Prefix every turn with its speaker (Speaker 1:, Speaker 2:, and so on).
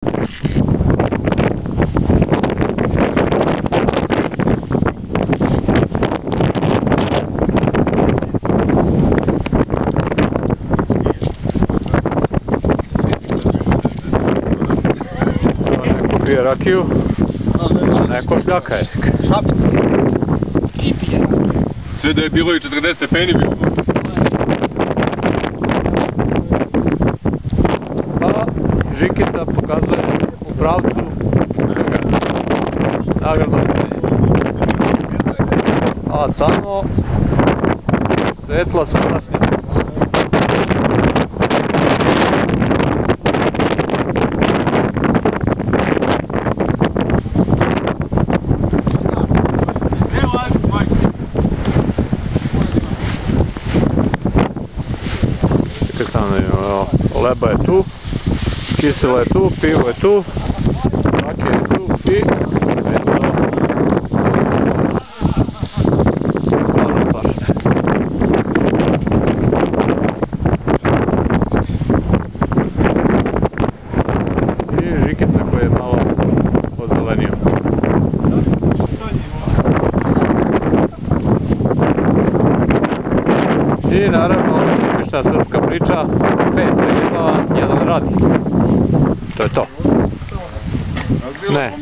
Speaker 1: Pije rakiju, neko šljaka.
Speaker 2: Šapica. I pije.
Speaker 3: Sve da je bilo i 40 stepeni bilo.
Speaker 1: Pa, Žikica pokazuje u pravcu nagradnog penja. A tamo svetla su krasnije. Leba je tu, kisela je tu, pivo je tu, rakija je tu i mesto stvarno paše. I Žikica koja je malo ozelenio. I naravno, tipična srpska priča, 5 se jedava, 1 radi. To je to. Ne.